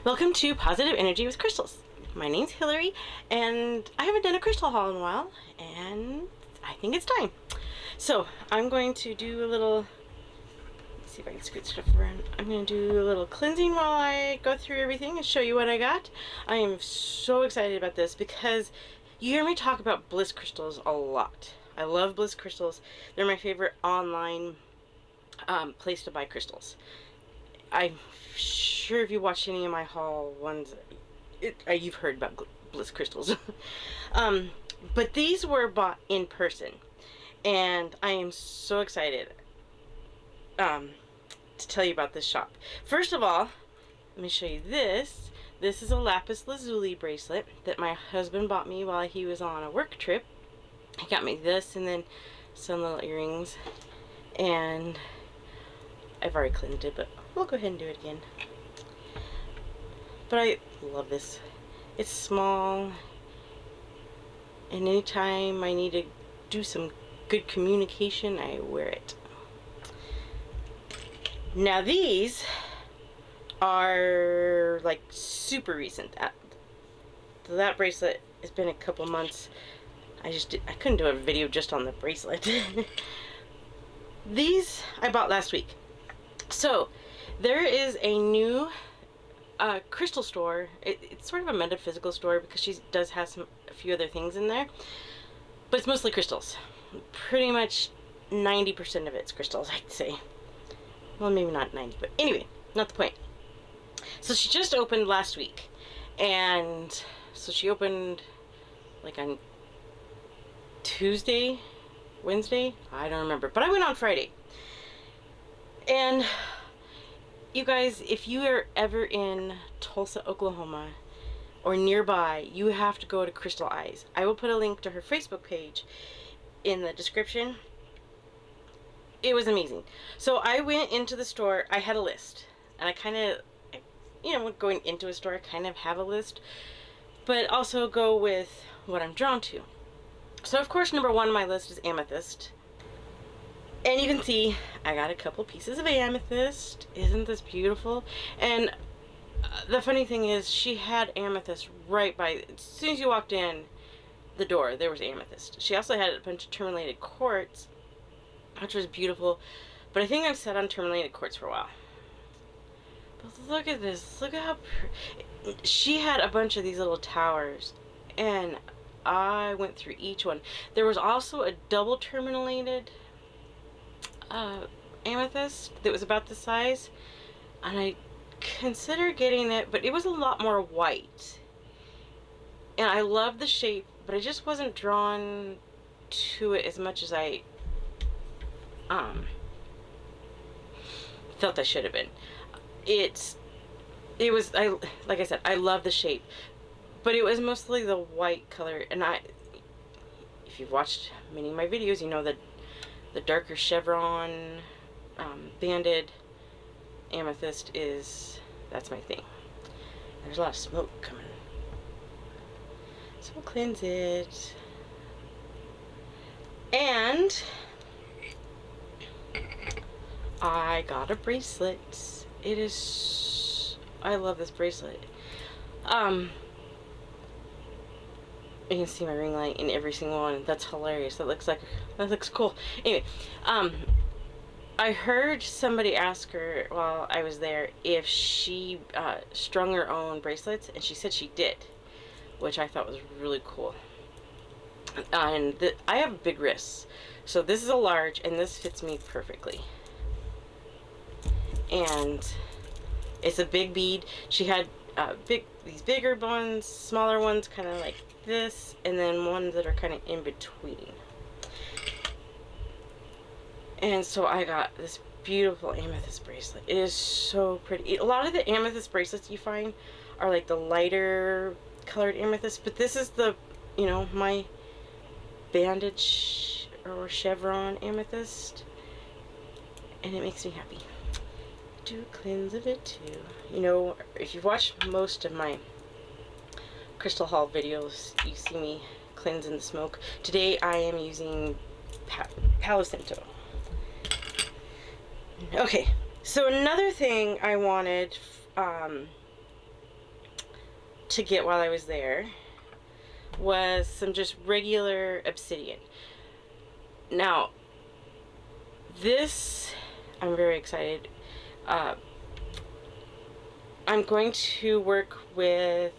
Welcome to Positive Energy with Crystals. My name's Hillary, and I haven't done a crystal haul in a while, and I think it's time. So I'm going to do a little, let's see if I can scoot stuff around. I'm going to do a little cleansing while I go through everything and show you what I got. I am so excited about this because you hear me talk about bliss crystals a lot. I love bliss crystals. They're my favorite online place to buy crystals. I'm sure if you watched any of my haul ones, you've heard about bliss crystals. But these were bought in person, and I am so excited to tell you about this shop. First of all, let me show you this. This is a lapis lazuli bracelet that my husband bought me while he was on a work trip. He got me this and then some little earrings, and I've already cleansed it, but we'll go ahead and do it again. But I love this. It's small, and anytime I need to do some good communication, I wear it. Now these are like super recent. That bracelet has been a couple months. I couldn't do a video just on the bracelet. These I bought last week. So there is a new crystal store. It's sort of a metaphysical store because she does have a few other things in there, but it's mostly crystals. Pretty much 90% of it's crystals, I'd say. Well, maybe not 90, but anyway, not the point. So she just opened last week, and so she opened like on Tuesday, Wednesday, I don't remember, but I went on Friday. And you guys, if you are ever in Tulsa, Oklahoma, or nearby, you have to go to Crystal Eyes. I will put a link to her Facebook page in the description. It was amazing. So I went into the store. I had a list, and I kind of, going into a store, I kind of have a list, but also go with what I'm drawn to. So of course, number one on my list is amethyst. And you can see I got a couple pieces of amethyst. Isn't this beautiful? And the funny thing is, she had amethyst right by, as soon as you walked in the door, there was amethyst. She also had a bunch of tourmalated quartz, which was beautiful. But I think I've sat on tourmalated quartz for a while. But look at this. Look at how pretty. She had a bunch of these little towers, and I went through each one. There was also a double tourmalated amethyst that was about this size, and I considered getting it, but it was a lot more white, and I love the shape, but I just wasn't drawn to it as much as I felt I should have been. Like I said, I love the shape, but it was mostly the white color. And if you've watched many of my videos, you know that the darker chevron banded amethyst that's my thing. There's a lot of smoke coming, so we'll cleanse it. And I got a bracelet. I love this bracelet. You can see my ring light in every single one. That's hilarious. That looks cool. Anyway, I heard somebody ask her while I was there if she strung her own bracelets, and she said she did, which I thought was really cool. And I have big wrists, so this is a large, and this fits me perfectly. And it's a big bead. She had these bigger ones, smaller ones, kind of like this, and then ones that are kind of in between. And so I got this beautiful amethyst bracelet. It is so pretty. A lot of the amethyst bracelets you find are like the lighter colored amethyst, but this is the, my bandage or chevron amethyst, and it makes me happy. Do a cleanse of it too. If you've watched most of my crystal haul videos, you see me cleanse in the smoke. Today I am using Palo Santo. Okay, so another thing I wanted to get while I was there was some just regular obsidian. Now, this, I'm very excited. I'm going to work with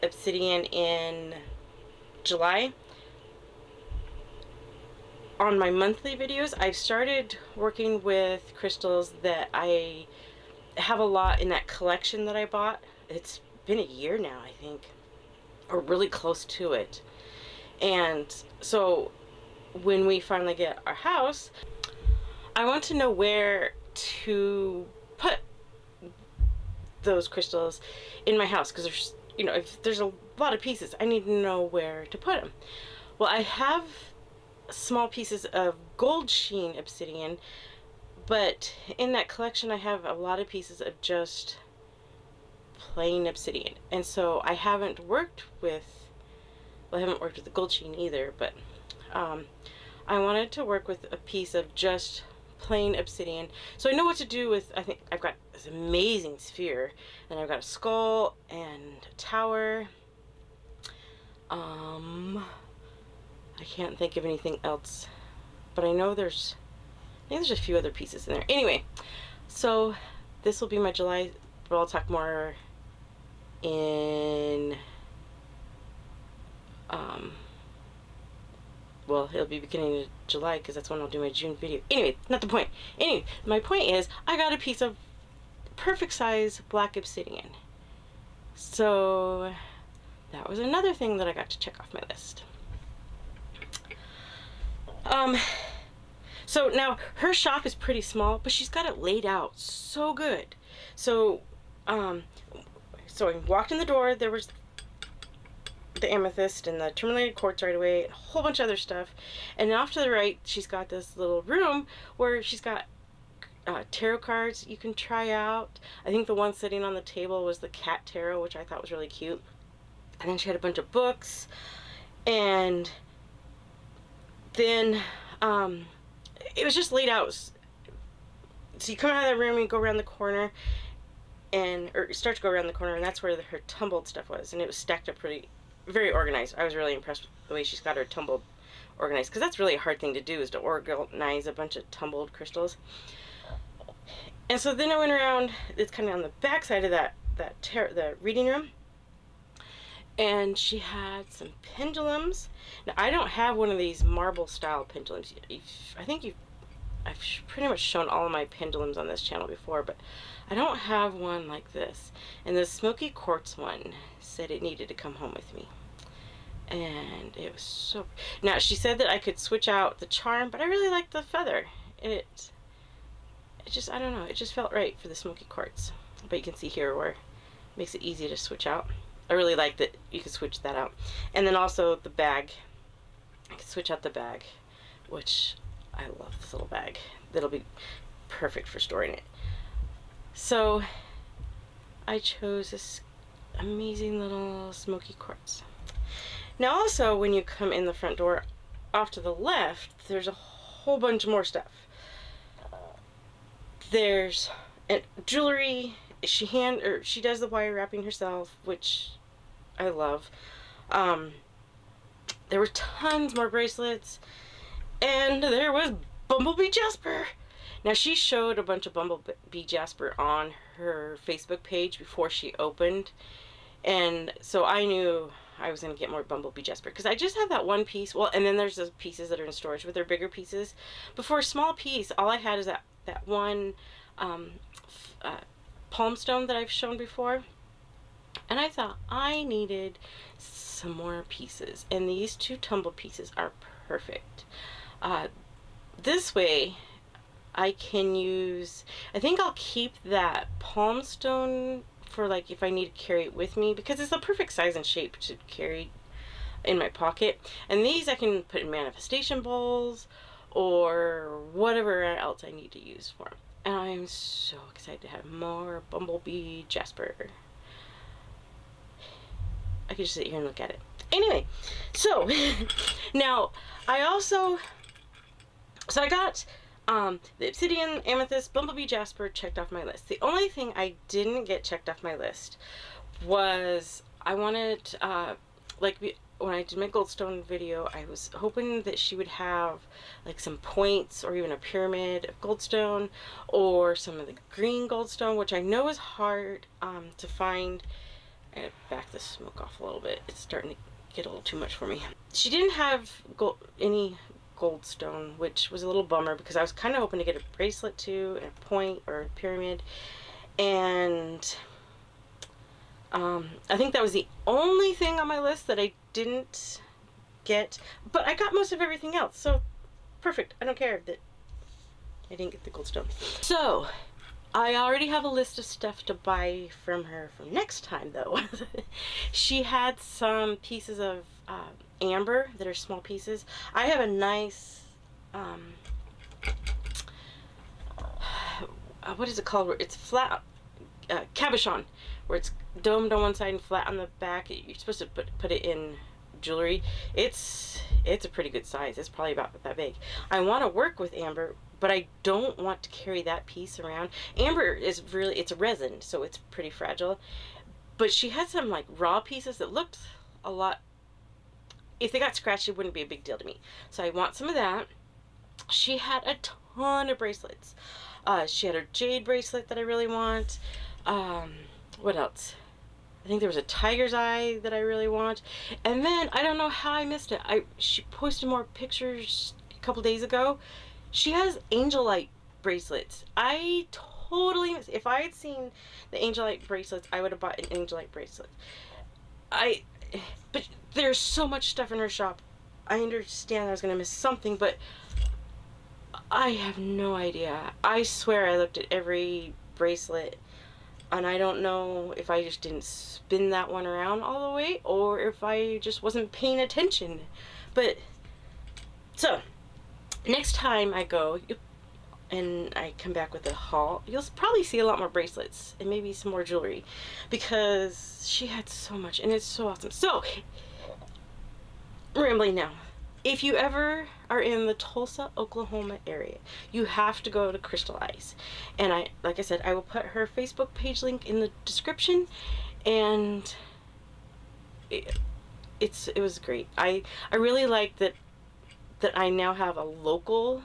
obsidian in July. On my monthly videos, I've started working with crystals that I have a lot in that collection that I bought. It's been a year now, I think, or really close to it. And so when we finally get our house, I want to know where to put those crystals in my house, because there's, you know, if there's a lot of pieces, I need to know where to put them. Well, I have small pieces of gold sheen obsidian, but in that collection I have a lot of pieces of just plain obsidian, and so I haven't worked with, well, I haven't worked with the gold sheen either, but I wanted to work with a piece of just plain obsidian, so I know what to do with. I think I've got this amazing sphere, and I've got a skull and a tower. I can't think of anything else, but I know I think there's a few other pieces in there. Anyway, so this will be my July, but I'll talk more in, well, it'll be beginning of July, because that's when I'll do my June video. Anyway, not the point. Anyway, my point is, I got a piece of perfect size black obsidian. So that was another thing that I got to check off my list. So now her shop is pretty small, but she's got it laid out so good. So, so I walked in the door, there was the amethyst and the tourmalated quartz right away, and a whole bunch of other stuff. And off to the right, she's got this little room where she's got tarot cards you can try out. I think the one sitting on the table was the cat tarot, which I thought was really cute. And then she had a bunch of books, and then it was just laid out. So you come out of that room, you go around the corner, or start to go around the corner, and that's where her tumbled stuff was, and it was stacked up very organized. I was really impressed with the way she's got her tumbled organized, because that's really a hard thing to do, is to organize a bunch of tumbled crystals. And so then I went around, it's kind of on the back side of the reading room, and she had some pendulums. Now, I don't have one of these marble style pendulums. I've pretty much shown all of my pendulums on this channel before, but I don't have one like this. And the smoky quartz one said it needed to come home with me. And it was so... Now, she said that I could switch out the charm, but I really liked the feather. It just, I don't know, it just felt right for the smoky quartz. But you can see here where it makes it easy to switch out. I really like that you can switch that out. And then also the bag. I can switch out the bag, which I love this little bag. That'll be perfect for storing it. So I chose this amazing little smoky quartz. Now also, when you come in the front door off to the left, there's a whole bunch more stuff. There's jewelry. She does the wire wrapping herself, which I love. There were tons more bracelets, and there was Bumblebee Jasper. Now, she showed a bunch of Bumblebee Jasper on her Facebook page before she opened, and so I knew I was going to get more Bumblebee Jasper, because I just have that one piece. Well, and then there's those pieces that are in storage, but they're bigger pieces. But for a small piece, all I had is that one palm stone that I've shown before, and I thought I needed some more pieces, and these two tumbled pieces are perfect. This way I can use, I think I'll keep that palm stone for like if I need to carry it with me, because it's the perfect size and shape to carry in my pocket. And these I can put in manifestation bowls or whatever else I need to use for them. And I'm so excited to have more Bumblebee Jasper. I could just sit here and look at it. Anyway, so now I got the obsidian, amethyst, Bumblebee Jasper checked off my list. The only thing I didn't get checked off my list was I wanted, when I did my goldstone video, I was hoping that she would have like some points or even a pyramid of goldstone or some of the green goldstone, which I know is hard to find. I gotta back the smoke off a little bit. It's starting to get a little too much for me. She didn't have any goldstone, which was a little bummer because I was kind of hoping to get a bracelet too, and a point or a pyramid. And I think that was the only thing on my list that I didn't get, but I got most of everything else, so perfect. I don't care that I didn't get the goldstone. So I already have a list of stuff to buy from her for next time, though. She had some pieces of amber that are small pieces. I have a nice what is it called? It's flat cabochon, where it's domed on one side and flat on the back. You're supposed to put it in jewelry. It's a pretty good size. It's probably about that big. I want to work with amber, but I don't want to carry that piece around. Amber is really, it's a resin, so it's pretty fragile. But she had some like raw pieces that looked a lot, if they got scratched, it wouldn't be a big deal to me. So I want some of that. She had a ton of bracelets. She had her jade bracelet that I really want. What else? I think there was a tiger's eye that I really want. And then I don't know how I missed it. She posted more pictures a couple days ago. She has angel light bracelets. I totally missed. If I had seen the angel light bracelets, I would have bought an angel light bracelet. But there's so much stuff in her shop. I understand I was gonna miss something, but I have no idea. I swear I looked at every bracelet, and I don't know if I just didn't spin that one around all the way or if I just wasn't paying attention. But so next time I go and I come back with a haul, you'll probably see a lot more bracelets and maybe some more jewelry, because she had so much and it's so awesome. So rambling now. If you ever are in the Tulsa, Oklahoma area, you have to go to Crystal Eyes. And like I said, I will put her Facebook page link in the description. And it was great. I really like that I now have a local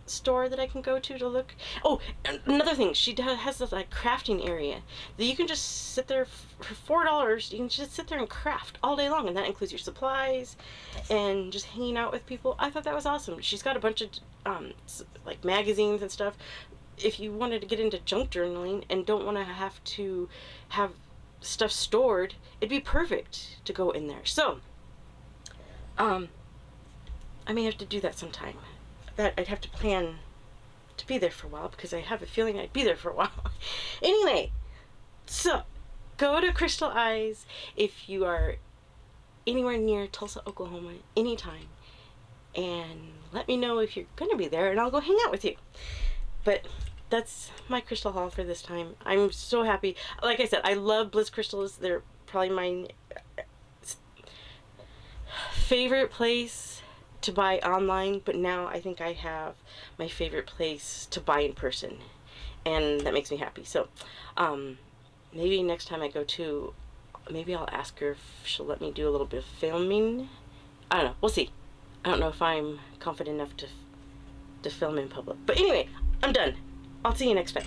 store that I can go to look. Oh, another thing, she has this like crafting area that you can just sit there for $4. You can just sit there and craft all day long, and that includes your supplies and just hanging out with people. I thought that was awesome. She's got a bunch of like magazines and stuff. If you wanted to get into junk journaling and don't want to have stuff stored, it'd be perfect to go in there. So I may have to do that sometime. That I'd have to plan to be there for a while, because I have a feeling I'd be there for a while. Anyway, so go to Crystal Eyes if you are anywhere near Tulsa, Oklahoma, anytime, and let me know if you're going to be there, and I'll go hang out with you. But that's my crystal haul for this time. I'm so happy. Like I said, I love Bliss crystals. They're probably my favorite place to buy online, but now I think I have my favorite place to buy in person, and that makes me happy. So maybe next time I go to, maybe I'll ask her if she'll let me do a little bit of filming. I don't know, we'll see. I don't know if I'm confident enough to film in public, but anyway, I'm done. I'll see you next time.